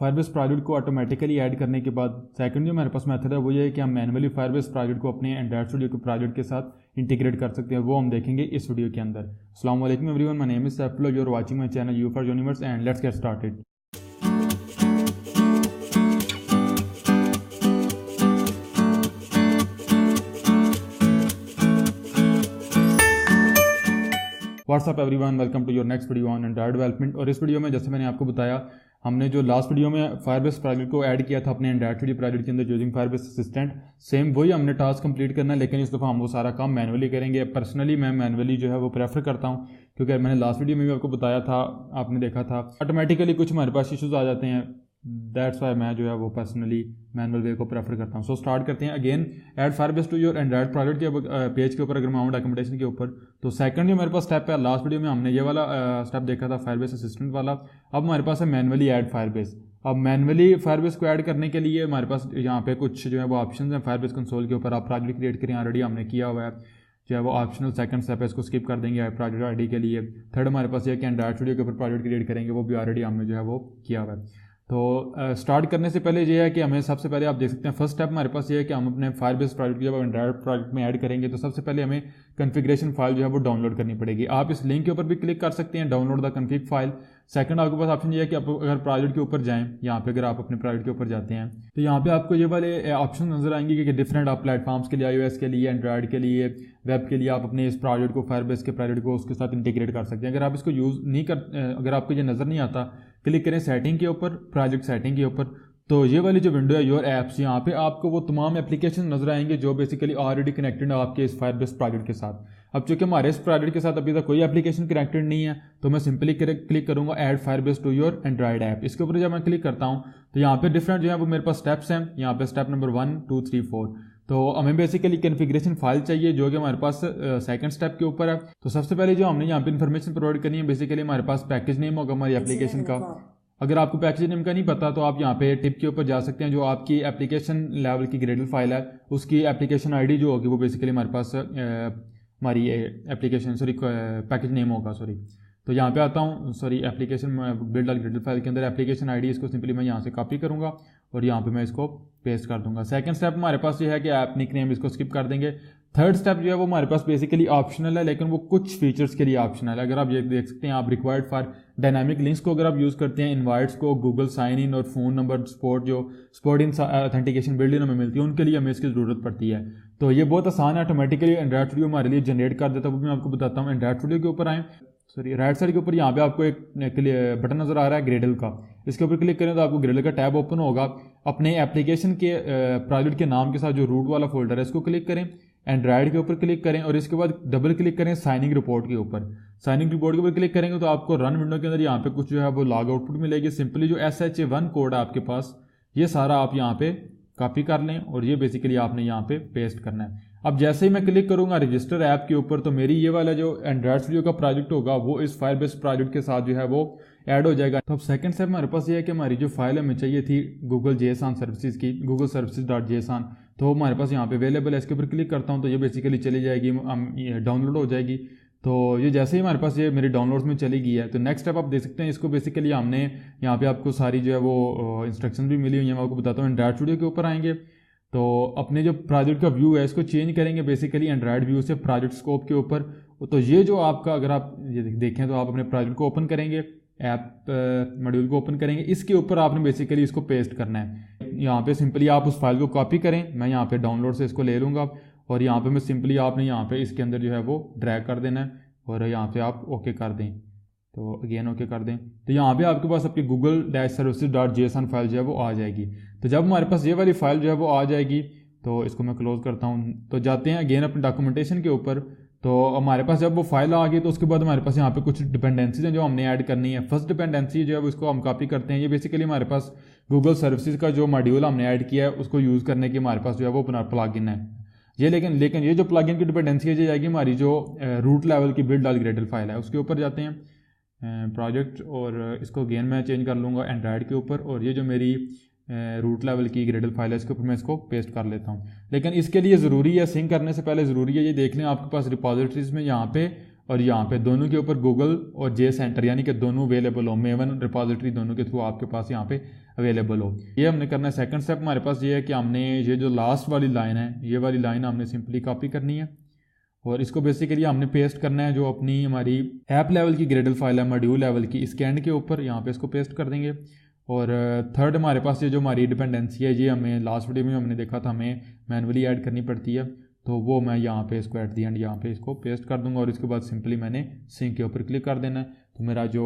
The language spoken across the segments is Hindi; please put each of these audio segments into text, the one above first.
फायरबेस प्रोजेक्ट को ऑटोमेटिकली ऐड करने के बाद सेकंड जो हमारे पास मेथड है वो ये है कि हम मैनुअली फायरबेस प्रोजेक्ट को अपने एंड्रॉइड स्टूडियो के प्रोजेक्ट के साथ इंटीग्रेट कर सकते हैं, वो हम देखेंगे इस वीडियो के अंदर। अस्सलाम वालेकुम everyone, my name is Saifullah, you are watching my channel you for universe and let's get started. What's up everyone, welcome to your next video on Android development. और इस वीडियो में जैसे मैंने आपको बताया, हमने जो लास्ट वीडियो में फायरबेस प्रोजेक्ट को ऐड किया था अपने एंड्रॉइड स्टूडियो प्रोजेक्ट के अंदर यूजिंग फायरबेस असिस्टेंट, सेम वही हमने टास्क कंप्लीट करना है, लेकिन इस दफ़ा हम वो सारा काम मैनुअली करेंगे। पर्सनली मैं मैनुअली जो है वो प्रेफर करता हूँ, क्योंकि मैंने लास्ट वीडियो में भी आपको बताया था, आपने देखा था ऑटोमेटिकली कुछ हमारे पास इशूज़ आ जाते हैं, दैट्स वाई मैं जो है वो पर्सनली मैनुअल वे को प्रेफर करता हूँ। सो स्टार्ट करते हैं। Again add Firebase to your Android project के पेज के ऊपर अगर मैं आऊँ डॉक्यूमेंटेशन के ऊपर, तो सेकंड जो मेरे पास स्टेप है, लास्ट वीडियो में हमने ये वाला स्टेप देखा था फायरबेस असिस्टेंट वाला। अब हमारे पास है मैनुअली ऐड फायरबेस। अब मैनुअली फायरबेस को ऐड करने के लिए हमारे पास यहाँ पे कुछ जो है वो ऑप्शन हैं फायरबेस कंसोल के ऊपर। आप प्रोजेक्ट क्रिएट करें, ऑलरेडी हमने किया हुआ है, जो है वो ऑप्शनल सेकंड स्टेप है, इसको स्किप कर देंगे प्रोजेक्ट आईडी के लिए। थर्ड हमारे पास ये कि एंड्रॉइड स्टूडियो के ऊपर प्रोजेक्ट क्रिएट करेंगे, वो भी ऑलरेडी हमने जो है वो किया हुआ है। तो स्टार्ट करने से पहले ये है कि हमें सबसे पहले आप देख सकते हैं फर्स्ट स्टेप हमारे पास ये है कि हम अपने फायरबेस प्रोजेक्ट जब एंड्रॉइड प्रोजेक्ट में ऐड करेंगे तो सबसे पहले हमें कॉन्फ़िगरेशन फाइल जो है वो डाउनलोड करनी पड़ेगी। आप इस लिंक के ऊपर भी क्लिक कर सकते हैं, download the config file. Second आपके पास ऑप्शन ये है कि आप अगर प्रोजेक्ट के ऊपर जाएं, यहाँ पे अगर आप अपने प्रोजेक्ट के ऊपर जाते हैं तो यहाँ पे आपको ये वाले ऑप्शन नजर आएंगे कि डिफरेंट आप प्लेटफॉर्म्स के लिए, iOS के लिए, एंड्रॉइड के लिए, वेब के लिए आप अपने इस प्रोजेक्ट को फायरबेस के प्रोजेक्ट को उसके साथ इंटीग्रेट कर सकते हैं। अगर आप इसको यूज़ नहीं कर, अगर आपको ये नज़र नहीं आता, क्लिक करें सेटिंग के ऊपर, प्रोजेक्ट सेटिंग के ऊपर, तो ये वाली जो विंडो है योर ऐप्स, यहाँ पे आपको वो तमाम एप्लीकेशन नजर आएंगे जो बेसिकली ऑलरेडी कनेक्टेड है आपके इस फायरबेस प्रोजेक्ट के साथ। अब चूंकि हमारे इस प्रोजेक्ट के साथ अभी तक कोई एप्लीकेशन कनेक्टेड नहीं है, तो मैं सिंपली क्लिक करूंगा add Firebase to your Android app. इसके ऊपर जब मैं क्लिक करता हूँ तो यहाँ पे डिफरेंट जो है वो मेरे पास स्टेप्स हैं। यहाँ पे स्टेप नंबर 1, 2, 3, 4। तो हमें बेसिकली कॉन्फ़िगरेशन फाइल चाहिए जो कि हमारे पास सेकंड स्टेप के ऊपर है। तो सबसे पहले जो हमने यहाँ पे इन्फॉर्मेशन प्रोवाइड करनी है, बेसिकली हमारे पास पैकेज नेम होगा हमारी एप्लीकेशन का। अगर आपको पैकेज नेम का नहीं पता तो आप यहाँ पे टिप के ऊपर जा सकते हैं, जो आपकी एप्लीकेशन लेवल की ग्रेडल फाइल है उसकी एप्लीकेशन आईडी जो होगी वो बेसिकली हमारे पास हमारी एप्लीकेशन पैकेज नेम होगा। तो यहाँ पे आता हूँ, एप्लीकेशन बिल्ड ग्रेडल फाइल के अंदर एप्लीकेशन आईडी, इसको सिंपली मैं यहाँ से कॉपी करूँगा और यहाँ पे मैं इसको पेस्ट कर दूंगा। सेकंड स्टेप हमारे पास ये है कि ऐप निकनेम, इसको स्किप कर देंगे। थर्ड स्टेप जो है वो हमारे पास बेसिकली ऑप्शनल है, लेकिन वो कुछ फीचर्स के लिए ऑप्शनल है। अगर आप ये देख सकते हैं, आप रिक्वायर्ड फॉर डायनामिक लिंक्स को अगर आप यूज़ करते हैं, इनवाइट्स को, गूगल साइन इन और phone number sport in authentication build in हमें मिलती है, उनके लिए हमें इसकी ज़रूरत पड़ती है। तो ये बहुत आसान है, ऑटोमेटिकली एंड्रॉइड स्टूडियो हमारे लिए जनरेट कर देता है, वो भी मैं आपको बताता हूँ। एंड्रॉइड स्टूडियो के ऊपर आएँ, राइट साइड के ऊपर यहाँ पे आपको एक बटन नजर आ रहा है ग्रेडल का, इसके ऊपर क्लिक करें तो आपको ग्रेडल का टैब ओपन होगा। अपने एप्लीकेशन के प्रोजेक्ट के नाम के साथ जो रूट वाला फोल्डर है इसको क्लिक करें, एंड्रॉइड के ऊपर क्लिक करें और इसके बाद डबल क्लिक करें साइनिंग रिपोर्ट के ऊपर। साइनिंग रिपोर्ट के ऊपर क्लिक करेंगे तो आपको रन विंडो के अंदर यहाँ पे कुछ जो है वो लॉग आउटपुट मिलेगी। सिंपली जो SHA1 कोड है आपके पास, ये सारा आप यहाँ पे कॉपी कर लें और ये बेसिकली आपने यहाँ पे पेस्ट करना है। अब जैसे ही मैं क्लिक करूंगा रजिस्टर ऐप के ऊपर, तो मेरी ये वाला जो एंड्रॉइड स्टूडियो का प्रोजेक्ट होगा वो इस फायरबेस प्रोजेक्ट के साथ जो है वो ऐड हो जाएगा। तो अब सेकंड स्टेप हमारे पास ये है कि हमारी जो फाइल हमें चाहिए थी गूगल JSON सर्विसेज की, गूगल services.json, तो हमारे पास यहाँ पे अवेलेबल है। इसके ऊपर क्लिक करता हूँ तो ये बेसिकली चली जाएगी, डाउनलोड हो जाएगी। तो ये जैसे ही हमारे पास ये मेरे डाउनलोड्स में चली गई है, तो नेक्स्ट स्टेप आप देख सकते हैं, इसको बेसिकली हमने यहाँ पे आपको सारी जो है वो इंस्ट्रक्शन भी मिली हुई है, मैं आपको बताता हूँ। एंड्रॉइड स्टूडियो के ऊपर आएंगे तो अपने जो प्रोजेक्ट का व्यू है इसको चेंज करेंगे बेसिकली एंड्रॉइड व्यू से प्रोजेक्ट स्कोप के ऊपर। तो ये जो आपका, अगर आप ये देखें तो आप अपने प्रोजेक्ट को ओपन करेंगे, ऐप मॉड्यूल को ओपन करेंगे, इसके ऊपर आपने बेसिकली इसको पेस्ट करना है। यहाँ पे सिंपली आप उस फाइल को कॉपी करें, मैं यहाँ पे डाउनलोड से इसको ले लूँगा और यहाँ पे मैं सिंपली आपने यहाँ पे इसके अंदर जो है वो ड्रैग कर देना है और यहाँ पे आप ओके कर दें। तो अगेन ओके कर दें तो यहाँ पे आपके पास आपकी google-services.json फाइल जो है वो आ जाएगी। तो जब हमारे पास ये वाली फाइल जो है वो आ जाएगी तो इसको मैं क्लोज करता हूँ। तो जाते हैं अगेन अपने डॉक्यूमेंटेशन के ऊपर। तो हमारे पास जब वो फाइल आ गई तो उसके बाद हमारे पास यहाँ पे कुछ डिपेंडेंसीज हैं जो हमने ऐड करनी है। फर्स्ट डिपेंडेंसी जो है उसको हम कॉपी करते हैं। ये बेसिकली हमारे पास गूगल सर्विसेज का जो मॉड्यूल हमने ऐड किया है उसको यूज़ करने के हमारे पास जो है वो प्लगइन है ये। लेकिन ये जो प्लगइन की डिपेंडेंसी है ये जाएगी हमारी जो रूट लेवल की build.gradle फाइल है उसके ऊपर। जाते हैं प्रोजेक्ट और इसको अगेन मैं चेंज कर लूँगा एंड्रॉइड के ऊपर और ये जो मेरी रूट लेवल की ग्रेडल फाइल है इसके ऊपर मैं इसको पेस्ट कर लेता हूँ। लेकिन इसके लिए ज़रूरी है, सिंक करने से पहले ज़रूरी है ये देख लें आपके पास रिपोजिटरीज में यहाँ पे और यहाँ पे दोनों के ऊपर गूगल और जे सेंटर यानी कि दोनों अवेलेबल हो, मेवन रिपोजिटरी दोनों के थ्रू आपके पास यहाँ पे अवेलेबल हो। ये हमने करना है। सेकंड स्टेप हमारे पास ये है कि हमने ये जो लास्ट वाली लाइन है, ये वाली लाइन हमने सिंपली कॉपी करनी है और इसको बेसिकली हमने पेस्ट करना है जो अपनी हमारी ऐप लेवल की ग्रेडल फाइल है मॉड्यूल लेवल की, इसके एंड के ऊपर यहाँ पे इसको पेस्ट कर देंगे। और थर्ड हमारे पास ये जो हमारी डिपेंडेंसी है, ये हमें लास्ट वीडियो में हमने देखा था हमें मैनुअली ऐड करनी पड़ती है, तो वो मैं यहाँ पे इसको एट दी एंड यहाँ पे इसको पेस्ट कर दूंगा और इसके बाद सिंपली मैंने सिंक के ऊपर क्लिक कर देना है। तो मेरा जो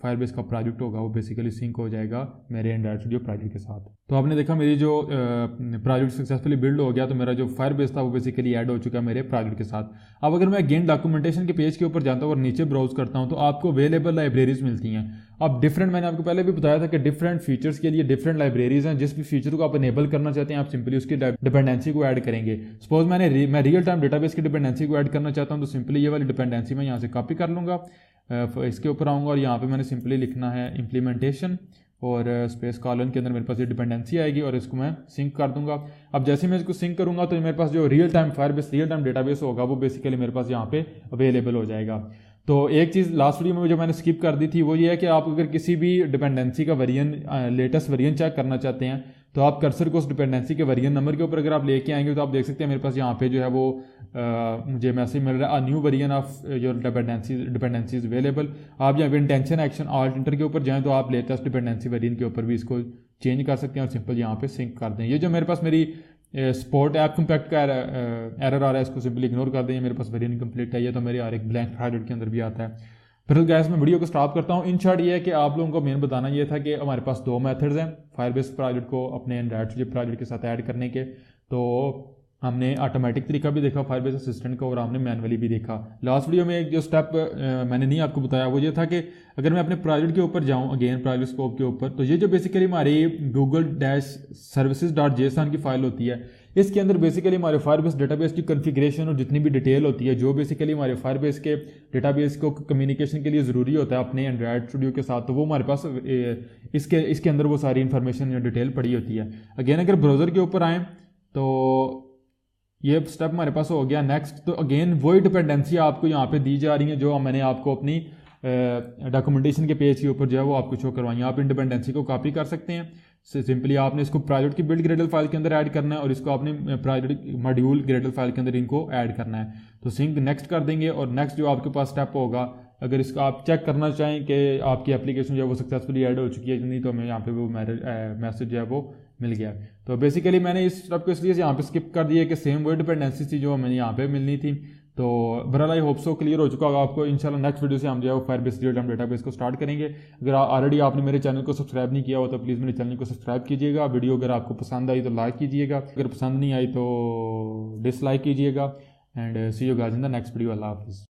फायरबेस का प्रोजेक्ट होगा वो बेसिकली सिंक हो जाएगा मेरे एंड्रॉइड स्टूडियो प्रोजेक्ट के साथ। तो आपने देखा मेरी जो प्रोजेक्ट सक्सेसफुली बिल्ड हो गया, तो मेरा जो फायरबेस था वो बेसिकली ऐड हो चुका है मेरे प्रोजेक्ट के साथ। अब अगर मैं अगेन डॉक्यूमेंटेशन के पेज के ऊपर जाता हूँ और नीचे ब्राउज करता हूँ तो आपको अवेलेबल लाइब्रेरीज मिलती हैं। अब डिफरेंट, मैंने आपको पहले भी बताया था कि डिफरेंट फीचर्स के लिए डिफरेंट लाइब्रेरीज हैं। जिस भी फीचर को आप इनेबल करना चाहते हैं आप सिंपली उसकी डिपेंडेंसी को ऐड करेंगे। सपोज मैं रियल टाइम डेटाबेस की डिपेंडेंसी को ऐड करना चाहता हूं तो सिंपली ये वाली डिपेंडेंसी मैं यहाँ से कॉपी कर लूँगा, इसके ऊपर आऊँगा और यहाँ पे मैंने सिंपली लिखना है इम्प्लीमेंटेशन और स्पेस कॉलन के अंदर मेरे पास ये डिपेंडेंसी आएगी और इसको मैं सिंक कर दूंगा। अब जैसे मैं इसको सिंक करूँगा तो मेरे पास जो real time Firebase real time database होगा वो बेसिकली मेरे पास यहाँ पे अवेलेबल हो जाएगा। तो एक चीज़ लास्ट वीडियो में जो मैंने स्किप कर दी थी वो ये है कि आप अगर किसी भी डिपेंडेंसी का लेटेस्ट वेरिएंट चेक करना चाहते हैं तो आप कर्सर को उस डिपेंडेंसी के वेरिएंट नंबर के ऊपर अगर आप लेके आएंगे तो आप देख सकते हैं मेरे पास यहाँ पे जो है वो मुझे मैसेज मिल रहा है new variant of your dependencies available. आप यहाँ पे इंटेंशन एक्शन ऑल्ट इंटर के ऊपर जाएँ तो आप लेटेस्ट डिपेंडेंसी वेरिएंट के ऊपर भी इसको चेंज कर सकते हैं और सिंपल यहाँ पे सिंक कर दें। ये जो मेरे पास मेरी स्पोर्ट ऐप कम्पैक्ट का एरर आ रहा है इसको सिंपली इग्नोर कर दें, मेरे पास वेरिएंट कंप्लीट है ये तो मेरे हर एक ब्लैंक प्रोजेक्ट के अंदर भी आता है। फिर गैस मैं वीडियो को स्टॉप करता हूँ। इन शॉर्ट ये है कि आप लोगों को मेन बताना ये था कि हमारे पास दो मेथड्स हैं फायरबेस प्रोजेक्ट को अपने एंड्रॉइड स्टूडियो प्रोजेक्ट के साथ ऐड करने के। तो हमने ऑटोमेटिक तरीका भी देखा फायरबेस असिस्टेंट का और हमने मैनुअली भी देखा। लास्ट वीडियो में एक जो स्टेप मैंने नहीं आपको बताया वो ये था कि अगर मैं अपने प्रोजेक्ट के ऊपर जाऊं अगेन प्रोजेक्ट स्कोप के ऊपर तो ये जो बेसिकली हमारी google-services.json की फाइल होती है इसके अंदर बेसिकली हमारे फायरबेस डेटाबेस की कॉन्फ़िगरेशन और जितनी भी डिटेल होती है जो बेसिकली हमारे फायरबेस के डेटाबेस को कम्युनिकेशन के लिए ज़रूरी होता है अपने एंड्रॉइड स्टूडियो के साथ, तो वो हमारे पास इसके अंदर वो सारी इन्फॉर्मेशन या डिटेल पड़ी होती है। अगेन अगर ब्राउज़र के ऊपर आएँ तो ये स्टेप हमारे पास हो गया। नेक्स्ट तो अगेन वही डिपेंडेंसी आपको यहाँ पे दी जा रही है जो मैंने आपको अपनी डॉक्यूमेंटेशन के पेज के ऊपर जो है वो आपको शो करवाई। आप इन डिपेंडेंसी को कॉपी कर सकते हैं। सिंपली आपने इसको प्रोजेक्ट की बिल्ड ग्रेडल फाइल के अंदर ऐड करना है और इसको आपने प्रोजेक्ट मॉड्यूल ग्रेडल फाइल के अंदर इनको ऐड करना है। तो सिंक नेक्स्ट कर देंगे और नेक्स्ट जो आपके पास स्टेप होगा अगर इसको आप चेक करना चाहें कि आपकी एप्लीकेशन जो है वो सक्सेसफुली ऐड हो चुकी है कि नहीं, तो हमें यहाँ पे वो मैसेज जो है वो मिल गया। तो बेसिकली मैंने इस स्टेप को इसलिए यहाँ पे स्किप कर दिया कि सेम वही डिपेंडेंसी थी जो हमें यहाँ पे मिलनी थी। तो बहरहाल आई होप सो क्लियर हो चुका होगा आपको। इंशाल्लाह नेक्स्ट वीडियो से हम जो है वो फायरबेस रियल टाइम डेटाबेस को स्टार्ट करेंगे। अगर ऑलरेडी आपने मेरे चैनल को सब्सक्राइब नहीं किया हो तो प्लीज़ मेरे चैनल को सब्सक्राइब कीजिएगा। वीडियो अगर आपको पसंद आई तो लाइक कीजिएगा, अगर पसंद नहीं आई तो डिसलाइक कीजिएगा। And see you guys in the next video. अल्लाह हाफिज़।